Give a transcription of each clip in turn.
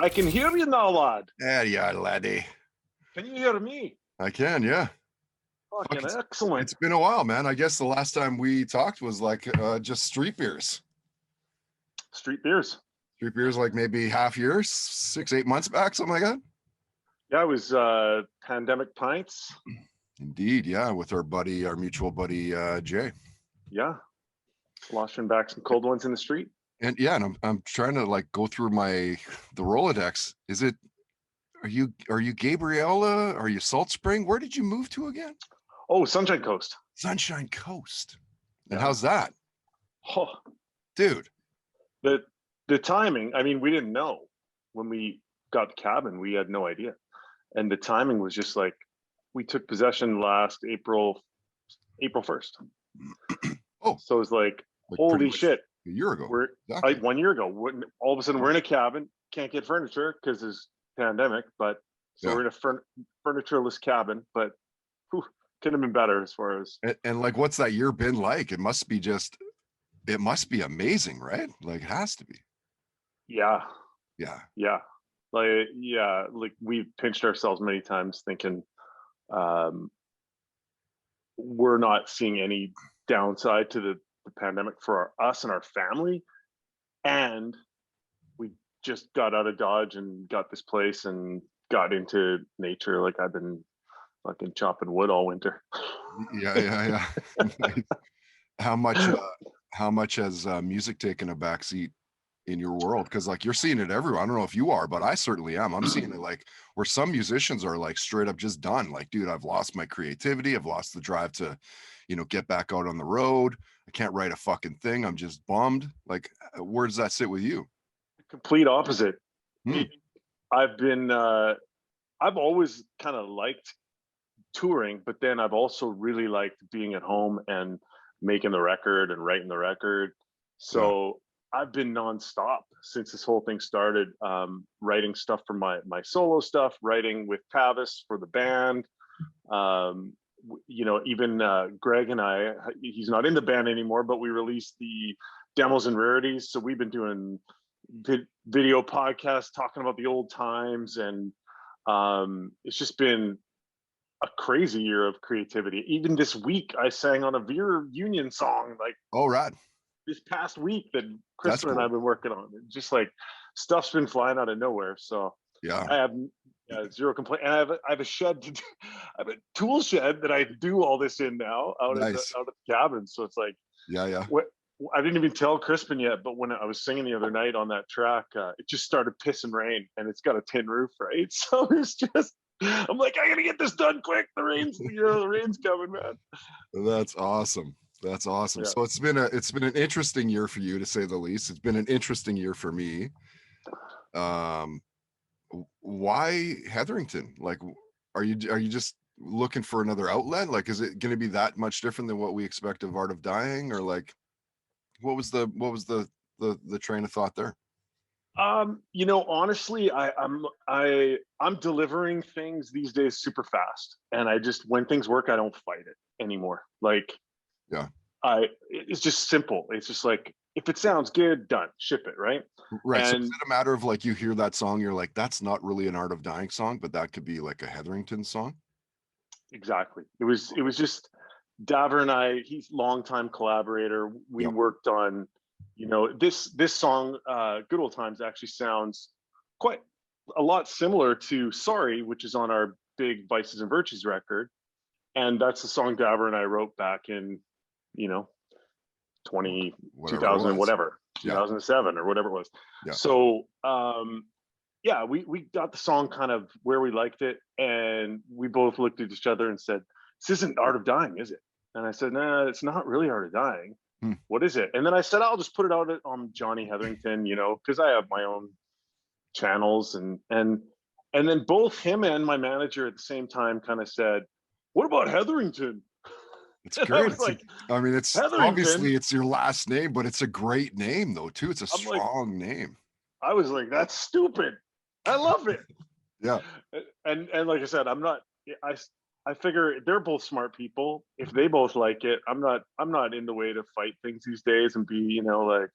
I can hear you now, lad. There you are, laddie. Can you hear me? I can, yeah. Fucking Fuck, excellent. it's been a while, man. I guess the last time we talked was like just street beers. Street beers. Street beers, like maybe half year, 6-8 months back, something like that. Yeah, it was pandemic pints. Indeed, yeah, with our mutual buddy Jay. Yeah, sloshing back some cold ones in the street. And yeah, and I'm trying to like go through the Rolodex. Are you Gabriella? Are you Salt Spring? Where did you move to again? Oh, Sunshine Coast. Sunshine Coast. And Yeah. how's that? Oh, Dude. The timing, I mean, we didn't know when we got the cabin, we had no idea. And the timing was just like, we took possession last April 1st. Oh, so it was like holy shit. A year ago. Exactly. 1 year ago. All of a sudden we're in a cabin, can't get furniture because there's pandemic, but so we're in a furnitureless cabin, but could have been better as far as and like what's that year been like? It must be amazing, right? Like it has to be. Yeah. Like we've pinched ourselves many times thinking we're not seeing any downside to the pandemic for us and our family, and we just got out of Dodge and got this place and got into nature. Like I've been fucking chopping wood all winter. Yeah. How much has music taken a backseat in your world? Because like you're seeing it everywhere. I don't know if you are, but I certainly am. I'm seeing it like where some musicians are like straight up just done. Like, dude, I've lost my creativity. I've lost the drive to, get back out on the road. I can't write a fucking thing. I'm just bummed. Like, where does that sit with you? Complete opposite. I've always kind of liked touring, but then I've also really liked being at home and making the record and writing the record. So I've been nonstop since this whole thing started, writing stuff for my solo stuff, writing with Tavis for the band. Even Greg and I, he's not in the band anymore, but we released the demos and rarities. So we've been doing video podcasts talking about the old times, and it's just been a crazy year of creativity. Even this week, I sang on a Veer Union song, like rad. This past week that Kristen and I've been working on. It's just like stuff's been flying out of nowhere. So yeah, I have zero complaint. And I have a shed to do, I have a tool shed that I do all this in now out of the cabin. So it's like yeah. I didn't even tell Crispin yet, but when I was singing the other night on that track, it just started pissing rain, and it's got a tin roof, right? So it's just, I'm like, I gotta get this done quick. The rain's coming, man. That's awesome. Yeah. So it's been an interesting year for you, to say the least. It's been an interesting year for me. Why Hetherington? Like, are you just looking for another outlet? Like, is it going to be that much different than what we expect of Art of Dying, or like, what was the train of thought there? Honestly, I'm delivering things these days super fast, and when things work, I don't fight it anymore. Like, it's just simple. It's just like, if it sounds good, done, ship it, right? Right. So is it a matter of like, you hear that song, you're like, that's not really an Art of Dying song, but that could be like a Hetherington song? Exactly. It was just Daver and I, he's longtime collaborator. We worked on, this song, Good Old Times, actually sounds quite a lot similar to Sorry, which is on our big Vices and Virtues record. And that's the song Daver and I wrote back in, 2007 or whatever it was. Yeah. So, we got the song kind of where we liked it, and we both looked at each other and said, "This isn't Art of Dying, is it?" And I said, "Nah, it's not really Art of Dying. What is it?" And then I said, "I'll just put it out on Jonny Hetherington, because I have my own channels." And then both him and my manager at the same time kind of said, "What about Hetherington?" It's great. It's obviously it's your last name, but it's a great name though too. It's a strong name. I was like, "That's stupid. I love it." Yeah. And like I said, I figure they're both smart people. If they both like it, I'm not in the way to fight things these days and be, like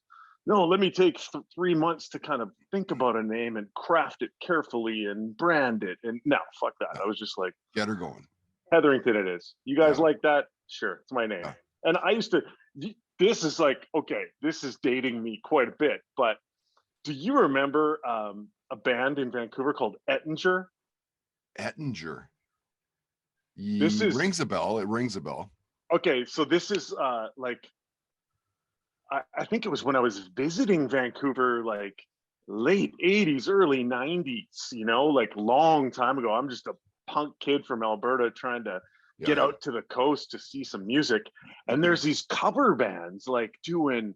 no, let me take 3 months to kind of think about a name and craft it carefully and brand it. And no, fuck that. I was just like, get her going. Hetherington it is. You guys like that? Sure, it's my name. Yeah. And I used to, this is like, okay, this is dating me quite a bit, but do you remember a band in Vancouver called Ettinger? Ettinger. This is rings a bell. It rings a bell. Okay, so this is like, I think it was when I was visiting Vancouver, like late 80s, early 90s, you know, like long time ago. I'm just a punk kid from Alberta trying to get out to the coast to see some music. And there's these cover bands like doing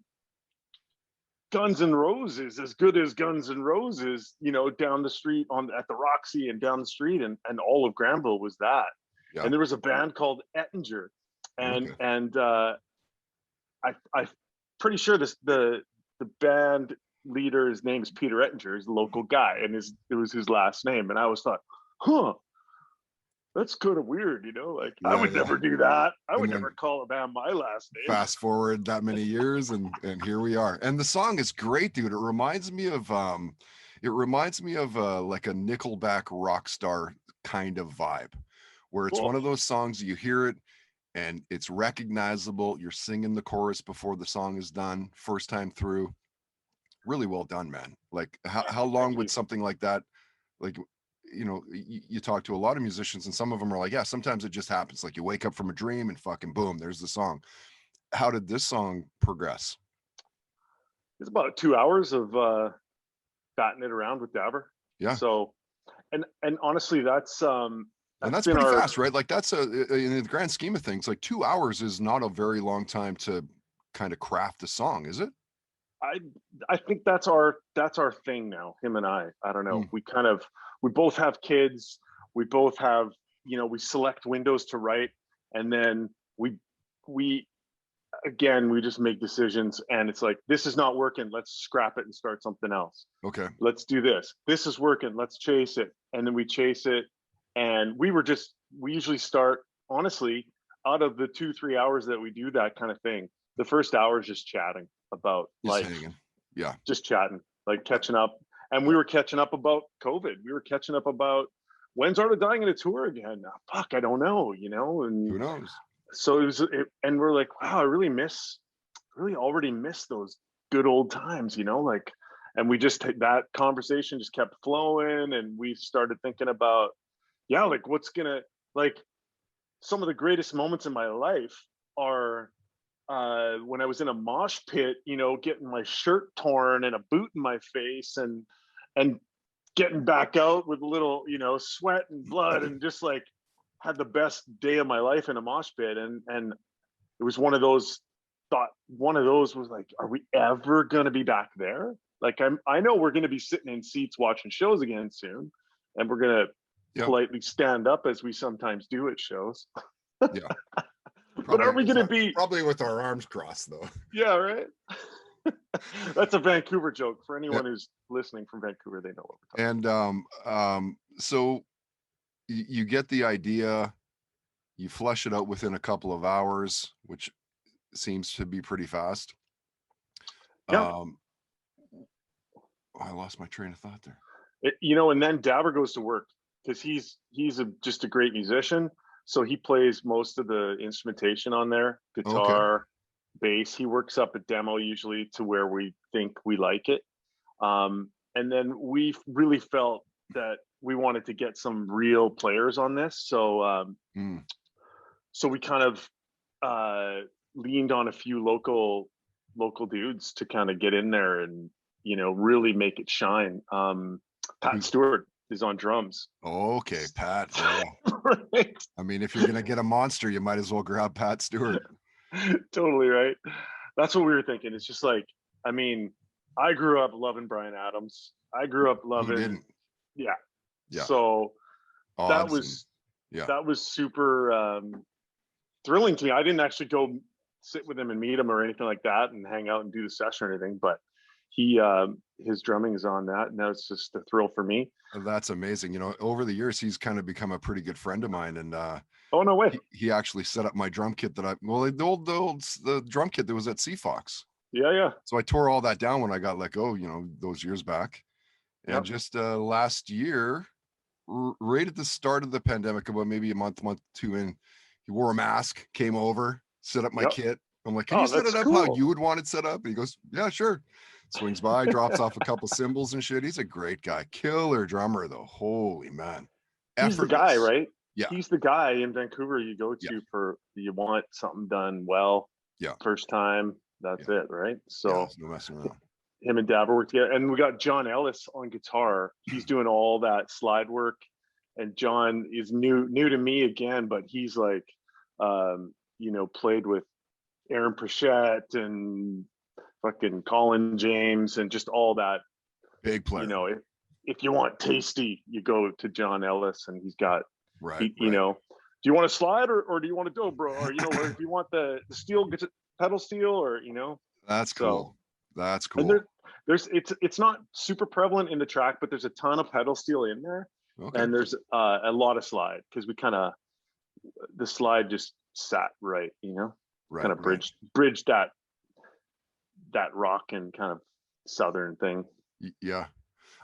Guns N' Roses, as good as Guns N' Roses, you know, down the street at the Roxy and down the street, and all of Granville was that. Yeah. And there was a band called Ettinger, and I'm pretty sure the band leader, his name is Peter Ettinger, is a local guy, and it was his last name. And I always thought, that's kind of weird, you know, like I would never do that. I would never call a band my last name. Fast forward that many years and here we are. And the song is great, dude. It reminds me of like a Nickelback rock star kind of vibe, where it's one of those songs you hear it and it's recognizable. You're singing the chorus before the song is done, first time through. Really well done, man. Like how long would something like that, like, you know, you talk to a lot of musicians and some of them are like, yeah, sometimes it just happens. Like you wake up from a dream and fucking boom, there's the song. How did this song progress? It's about 2 hours of batting it around with Dabber. Yeah. So, and honestly, that's pretty fast, right? Like that's in the grand scheme of things, like 2 hours is not a very long time to kind of craft a song, is it? I think that's our thing now, him and I don't know. We both have kids. We both have, you know, we select windows to write, and then we just make decisions, and it's like, this is not working, let's scrap it and start something else. Okay. Let's do this. This is working, let's chase it. And then we chase it. And we usually start, honestly, out of the 2-3 hours that we do that kind of thing, the first hour is just chatting about life. Just chatting, like catching up. And we were catching up about COVID. We were catching up about when's Art of Dying in a tour again. Fuck, I don't know, you know. And who knows? So and we're like, wow, I really already miss those good old times, you know, like. And we just, that conversation just kept flowing, and we started thinking about, like what's gonna, like, some of the greatest moments in my life are when I was in a mosh pit, you know, getting my shirt torn and a boot in my face, and getting back out with a little, you know, sweat and blood, and just like had the best day of my life in a mosh pit. And it was one of those was like, are we ever gonna be back there? Like I know we're gonna be sitting in seats watching shows again soon, and we're gonna politely stand up as we sometimes do at shows. Yeah. But are we going to be probably with our arms crossed though? Yeah, right. That's a Vancouver joke for anyone who's listening from Vancouver. They know what we're talking about. So you get the idea, you flesh it out within a couple of hours, which seems to be pretty fast. I lost my train of thought there. You know, and then Dabber goes to work, because he's just a great musician. So he plays most of the instrumentation on there, guitar, bass. He works up a demo usually to where we think we like it. And then we really felt that we wanted to get some real players on this. So so we kind of leaned on a few local dudes to kind of get in there and, you know, really make it shine. Pat Stewart is on drums. Okay, Pat. Yeah. Right. I mean, if you're gonna get a monster, you might as well grab Pat Stewart. Totally right. That's what we were thinking. It's just like, I mean, I grew up loving Bryan Adams. I grew up loving. Yeah. So that was super thrilling to me. I didn't actually go sit with him and meet him or anything like that and hang out and do the session or anything, but his drumming is on that, and that's just a thrill for me. That's amazing. You know, over the years he's kind of become a pretty good friend of mine, and oh no way, he actually set up my drum kit that the drum kit that was at CFOX. Yeah. So I tore all that down when I got let go, those years back. And Yep. just last year, right at the start of the pandemic, about maybe a month, two in, he wore a mask, came over, set up my Yep. kit. I'm like, can you Oh, set that's it up how cool. you would want it set up? And he goes, yeah, sure. Swings by, drops off a couple cymbals and shit. He's a great guy. Killer drummer, though. Holy man. He's the guy, Effortless. right? Yeah. He's the guy in Vancouver you go to for, you want something done well. Yeah. First time, that's it, right? So no messing around. Him and Dabber work together. And we got John Ellis on guitar. He's doing all that slide work. And John is new to me again, but he's like, played with Aaron Pritchett and fucking Colin James and just all that. Big player. If you want tasty, you go to John Ellis, and he's got, right. Do you want to slide or do you want to dobro? Or, or if you want the steel, pedal steel, or, That's cool. That's cool. And it's not super prevalent in the track, but there's a ton of pedal steel in there. Okay. And there's a lot of slide, because we the slide just sat right, right, kind of bridged that rock and kind of southern thing. Yeah.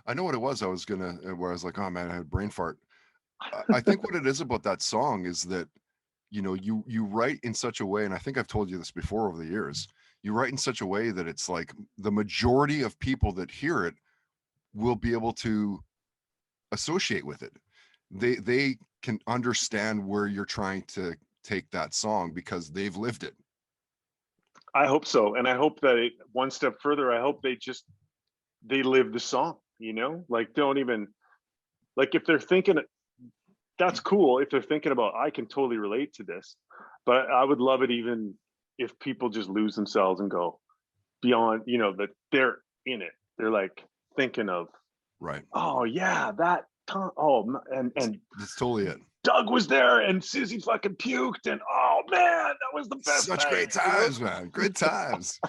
I know what it was. Where I was like, oh man, I had brain fart. I think what it is about that song is that, you write in such a way, and I think I've told you this before over the years, you write in such a way that it's like the majority of people that hear it will be able to associate with it. They can understand where you're trying to take that song because they've lived it. I hope so. And I hope that one step further, I hope they live the song, like, don't even, like, if they're thinking, that's cool. If they're thinking about, I can totally relate to this, but I would love it even if people just lose themselves and go beyond, that they're in it. They're like thinking of, right. Oh yeah, that time. Oh, and that's totally it. Doug was there and Susie fucking puked, and oh man, that was the best. Such great times, man. Great times.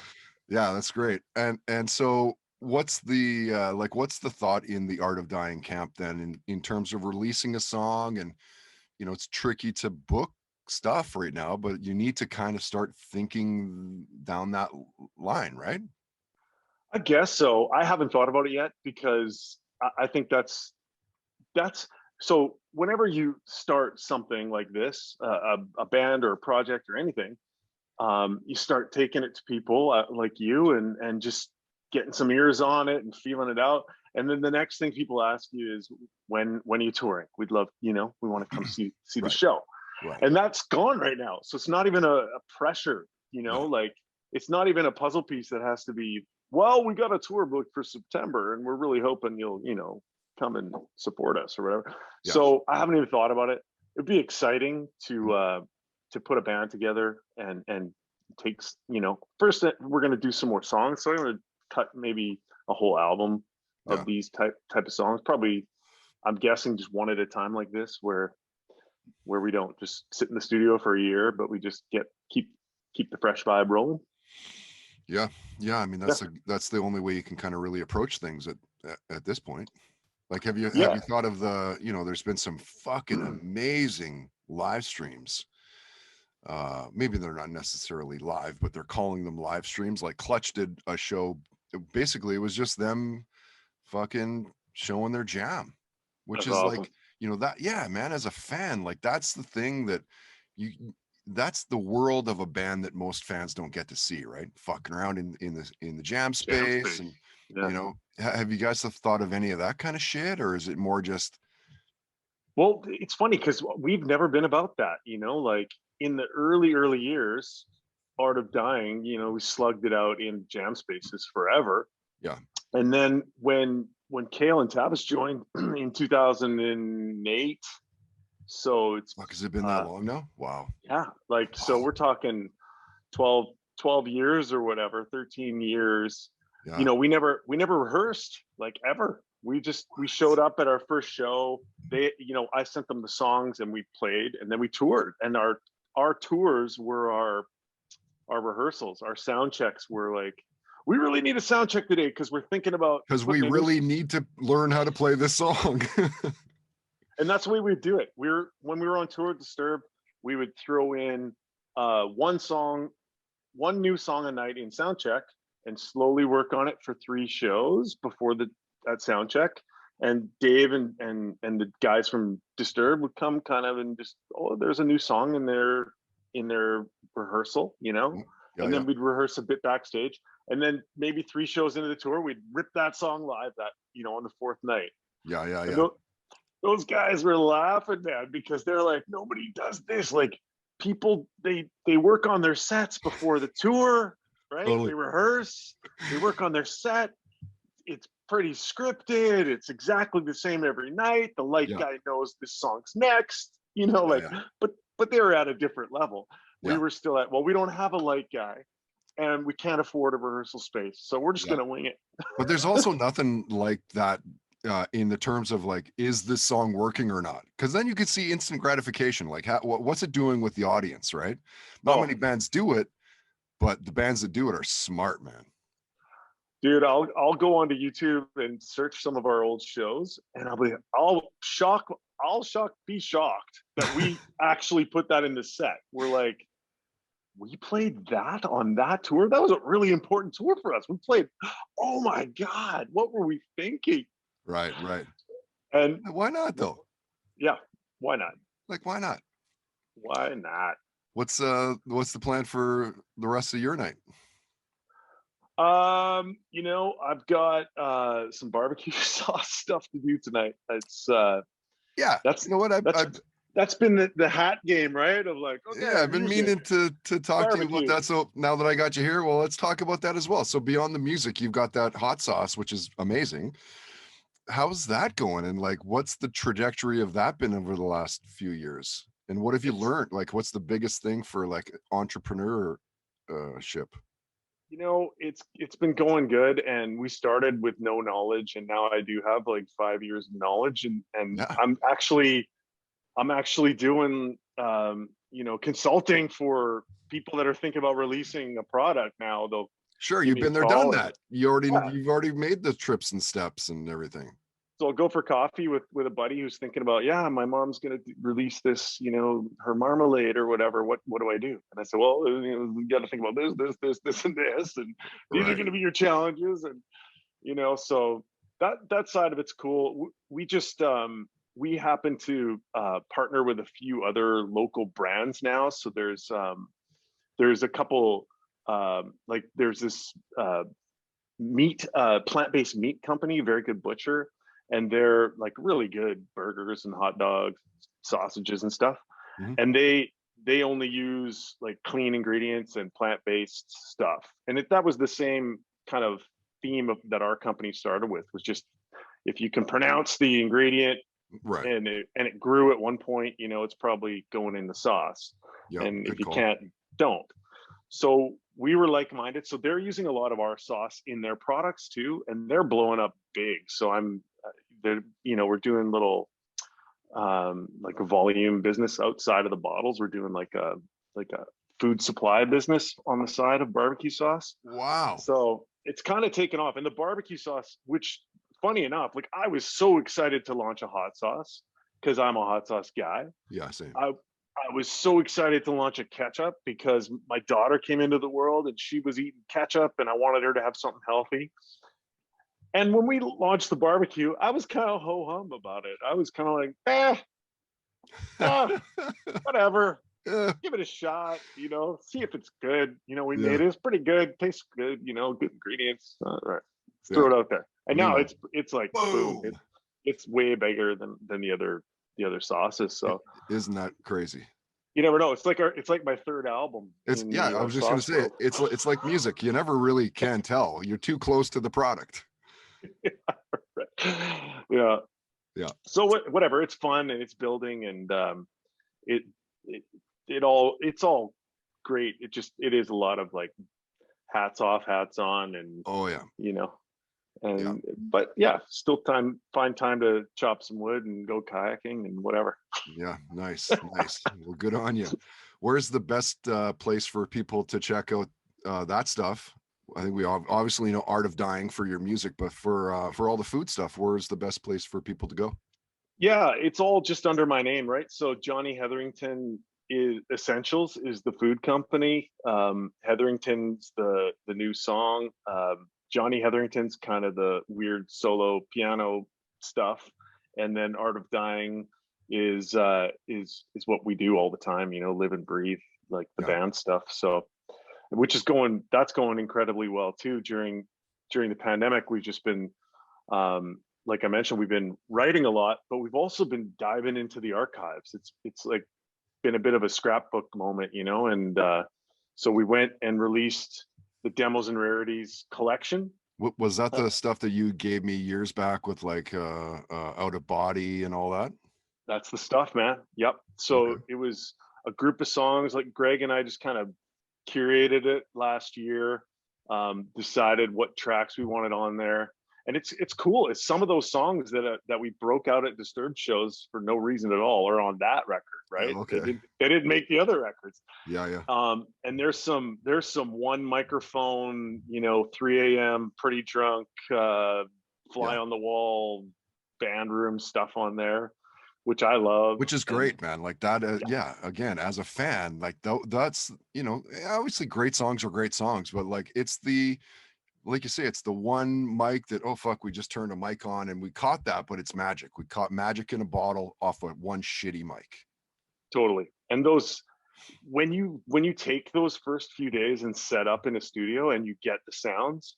Yeah, that's great. And so what's the what's the thought in the Art of Dying camp then in terms of releasing a song? And it's tricky to book stuff right now, but you need to kind of start thinking down that line, right? I guess so. I haven't thought about it yet, because I think that's so whenever you start something like this, a band or a project or anything, you start taking it to people like you, and just getting some ears on it and feeling it out. And then the next thing people ask you is, when are you touring? We'd love, we want to come see right. the show. Right. And that's gone right now. So it's not even a pressure, like, it's not even a puzzle piece that has to be, well, we got a tour booked for September and we're really hoping you'll, come and support us or whatever. Yeah. So I haven't even thought about it. It'd be exciting to put a band together and takes, first we're going to do some more songs. So I'm going to cut maybe a whole album of these type of songs. Probably, I'm guessing, just one at a time like this, where we don't just sit in the studio for a year, but we just keep the fresh vibe rolling. Yeah. I mean, that's the only way you can kind of really approach things at this point. Like, have you thought of the, there's been some fucking amazing live streams. Maybe they're not necessarily live, but they're calling them live streams. Like Clutch did a show. Basically, it was just them fucking showing their jam, which that's is awesome. Like, that, yeah, man, as a fan, like, that's the thing that that's the world of a band that most fans don't get to see, right? Fucking around in the jam space. And have you guys thought of any of that kind of shit, or is it more just? Well, it's funny because we've never been about that, like in the early years, Art of Dying, we slugged it out in jam spaces forever. Yeah. And then when Kale and Tavis joined in 2008, so it's has it been that long now? Wow. Yeah, like, so we're talking 12 years or whatever, 13 years. Yeah. We never rehearsed, like, ever. We showed up at our first show. They, I sent them the songs and we played, and then we toured. And our tours were our rehearsals. Our sound checks were like, we really need a sound check today because we're thinking about, because we really need to learn how to play this song. And that's the way we'd do it. When we were on tour with Disturbed, we would throw in one new song a night in sound check, and slowly work on it for 3 shows before that sound check. And Dave and the guys from Disturbed would come kind of and just, there's a new song in their rehearsal, and then we'd rehearse a bit backstage. And then maybe 3 shows into the tour, we'd rip that song live on the 4th night. Yeah. Those guys were laughing, man, because they're like, nobody does this. Like, people, they work on their sets before the tour, right? Totally. They rehearse, they work on their set. It's pretty scripted. It's exactly the same every night. The light guy knows this song's next, but they were at a different level. We were still at, we don't have a light guy and we can't afford a rehearsal space, so we're just going to wing it. But there's also nothing like that in the terms of like, is this song working or not? Because then you could see instant gratification. Like, what's it doing with the audience, right? Not many bands do it, but the bands that do it are smart, man. Dude, I'll go onto YouTube and search some of our old shows, and I'll be shocked that we actually put that in the set. We're like, we played that on that tour? That was a really important tour for us. We played, oh my God, what were we thinking? Right. And why not though? Yeah, why not? Like, why not? Why not? What's the plan for the rest of your night? I've got some barbecue sauce stuff to do tonight. That's that's been the hat game, right? Of like, okay, I've been meaning to talk to you about that. So now that I got you here, well, let's talk about that as well. So beyond the music, you've got that hot sauce, which is amazing. How's that going? And like, what's the trajectory of that been over the last few years? And what have you learned? Like, what's the biggest thing for like entrepreneurship? It's been going good, and we started with no knowledge, and now I do have like 5 years of knowledge, and I'm actually doing consulting for people that are thinking about releasing a product now. They'll you've been there, done that. You've already made the trips and steps and everything. So I'll go for coffee with a buddy who's thinking about, my mom's going to release this, her marmalade or whatever. What do I do? And I said, well, we got to think about this, and this, and these are going to be your challenges. And, so that side of it's cool. We just, we happen to partner with a few other local brands now. So there's a couple, there's this plant-based meat company, Very Good Butcher. And they're like really good burgers and hot dogs, sausages and stuff. Mm-hmm. And they only use like clean ingredients and plant-based stuff. And that was the same kind of theme that our company started with, was just, if you can pronounce the ingredient, right, and it grew at one point, it's probably going in the sauce. Yep, and if you can't, don't. So we were like-minded. So they're using a lot of our sauce in their products too, and they're blowing up big. So we're doing little like a volume business outside of the bottles. We're doing like a food supply business on the side of barbecue sauce. Wow. So it's kind of taken off. And the barbecue sauce, which funny enough, like I was so excited to launch a hot sauce because I'm a hot sauce guy. Yeah, same. I was so excited to launch a ketchup because my daughter came into the world and she was eating ketchup and I wanted her to have something healthy. And when we launched the barbecue, I was kind of ho-hum about it. I was kind of like, whatever, give it a shot, see if it's good. We made it. It's pretty good, tastes good, good ingredients. Right. Throw it out there. And now it's like, boom. It's way bigger than the other sauces. So isn't that crazy? You never know. It's like my third album. I was just going to say, it's like music. You never really can tell. You're too close to the product. Yeah. So whatever, it's fun and it's building, and it's all great. It is a lot of like hats off, hats on, and but still find time to chop some wood and go kayaking and whatever. Yeah, nice. Well, good on you. Where's the best place for people to check out that stuff? I think we obviously know Art of Dying for your music, but for all the food stuff, where's the best place for people to go? Yeah, it's all just under my name, right? So Jonny Hetherington is Essentials is the food company. Hetherington's the new song. Jonny Hetherington's kind of the weird solo piano stuff, and then Art of Dying is what we do all the time. You know, live and breathe, like the band stuff. So, that's going incredibly well too. During the pandemic, we've just been, like I mentioned, we've been writing a lot, but we've also been diving into the archives. It's like been a bit of a scrapbook moment, you know, and so we went and released the Demos and Rarities collection. Was that the stuff that you gave me years back with like Out of Body and all that? That's the stuff, man. Yep. So It was a group of songs. Like Greg and I just kind of curated it last year, decided what tracks we wanted on there. And it's cool. It's some of those songs that we broke out at Disturbed shows for no reason at all are on that record, right? Oh, okay. They didn't make the other records. Yeah. And there's some one microphone, you know, 3 a.m. pretty drunk, fly on the wall, band room stuff on there, which I love. Which is great, man. Like that. Again, as a fan, like that's, you know, obviously great songs are great songs, but like it's like you say, it's the one mic that, oh fuck, we just turned a mic on and we caught that, but it's magic. We caught magic in a bottle off of one shitty mic. Totally. And those, when you take those first few days and set up in a studio and you get the sounds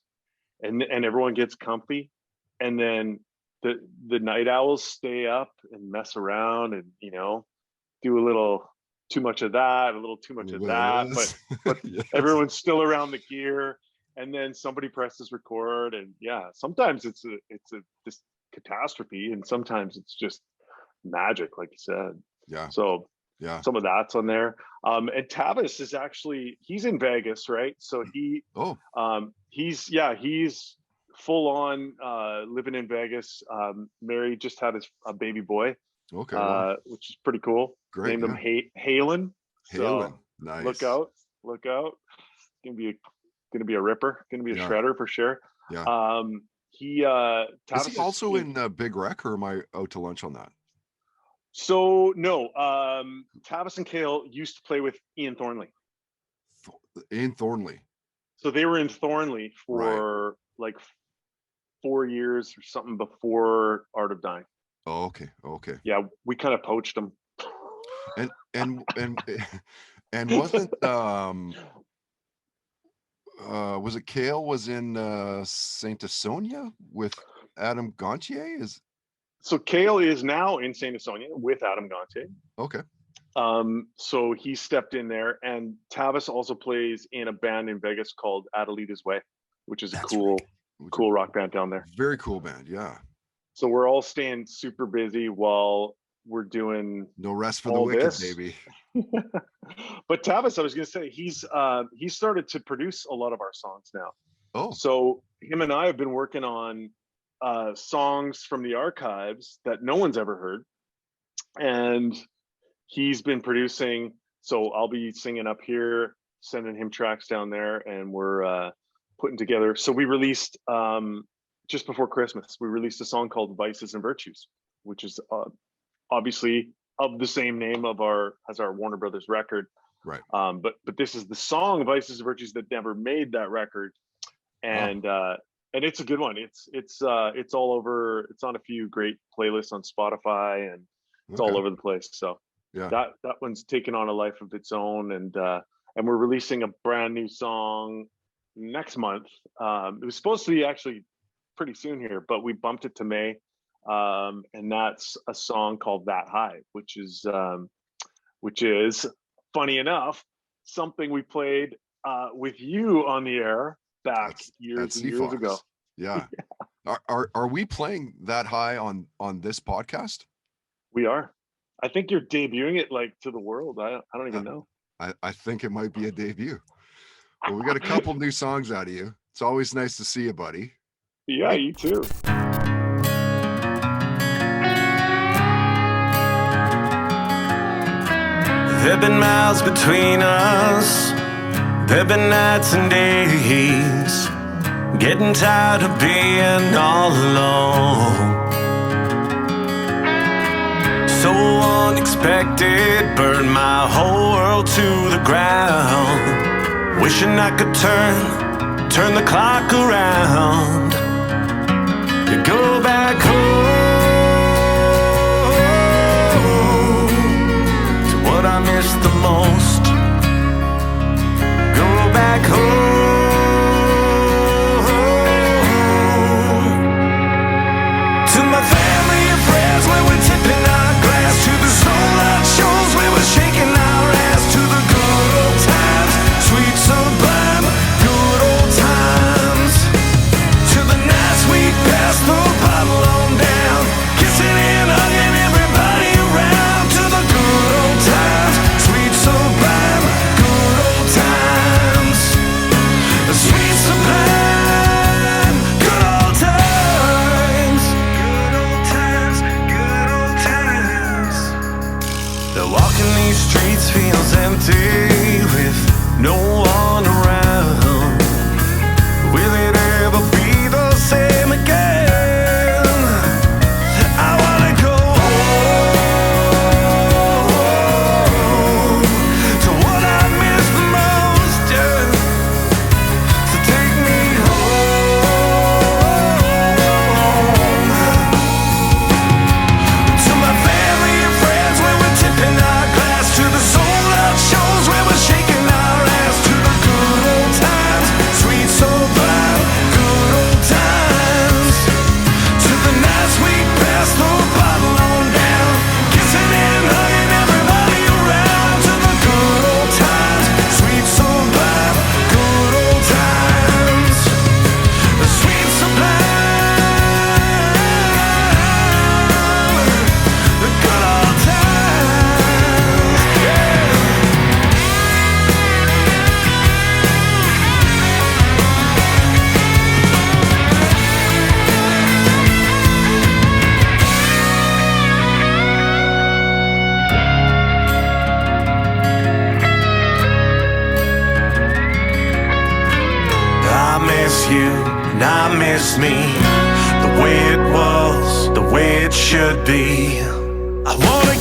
and everyone gets comfy, and then the night owls stay up and mess around and, you know, do a little too much of that, a little too much of that, but Yes. Everyone's still around the gear. And then somebody presses record, and sometimes it's this catastrophe, and sometimes it's just magic, like you said. Yeah. So some of that's on there. And Tavis is he's in Vegas, right? So he's full on living in Vegas. Married, just had a baby boy. Okay. Wow. Which is pretty cool. Great. Named him Halen. Halen. Nice. Look out. Gonna be a ripper, gonna be a shredder for sure. Yeah. Tavis is he also in Big Wreck, or am I out to lunch on that? So no, Tavis and Kale used to play with Ian Thornley. In Thornley. So they were in Thornley for like 4 years or something before Art of Dying. Oh, okay. Yeah, we kind of poached them. And wasn't was it Kale was in Saint Asonia with Adam Gontier? So Kale is now in Saint Asonia with Adam Gontier. Okay. So he stepped in there, and Tavis also plays in a band in Vegas called Adelita's Way, which is a cool rock band down there. Very cool band, yeah. So we're all staying super busy while we're doing no rest for the wicked, baby. But Tavis, I was going to say, he's started to produce a lot of our songs now. Oh, so him and I have been working on songs from the archives that no one's ever heard, and he's been producing. So I'll be singing up here, sending him tracks down there, and we're putting together. So we released just before Christmas, we released a song called Vices and Virtues, which is obviously of the same name as our Warner Brothers record. Right. But this is the song Vices and Virtues that never made that record. And and it's a good one. It's all over. It's on a few great playlists on Spotify, and it's all over the place. So that one's taken on a life of its own, and we're releasing a brand new song next month. It was supposed to be actually pretty soon here, but we bumped it to May. And that's a song called That High, which is funny enough, something we played with you on the air back years and years ago. Yeah. Are we playing That High on this podcast? We are. I think you're debuting it like to the world. I don't even know. I think it might be a debut. Well, we got a couple new songs out of you. It's always nice to see you, buddy. Yeah, you too. There've been miles between us. There've been nights and days, getting tired of being all alone. So long Unexpected burned my whole world to the ground. Wishing I could turn the clock around. To go back home to what I miss the most. Go back home to my family and friends where we're tipping our glass, to the sold-out shows where we're shaking our ass, to the good old times, sweet sublime good old times, to the nights we passed the bottle on down, kissing and hugging everybody around, to the good old times, sweet sublime good old times, the sweet sublime good old times, good old times, good old times. The walking these streets feels empty with no one around. Will it ever be the same again? I wanna go home to what I miss the most, yeah. So take me home to my family and friends where we're tipping our glass, to the sold-out shows where we're shaking our ass, to the good old times, sweet sublime good old times, to the nights we passed the bottle on down, kissing and hugging everybody around, to the good old times, sweet sublime good old times, the sweet sublime, the good old times, yeah. I miss you, and I miss me, the way it was, the way it should be. I wanna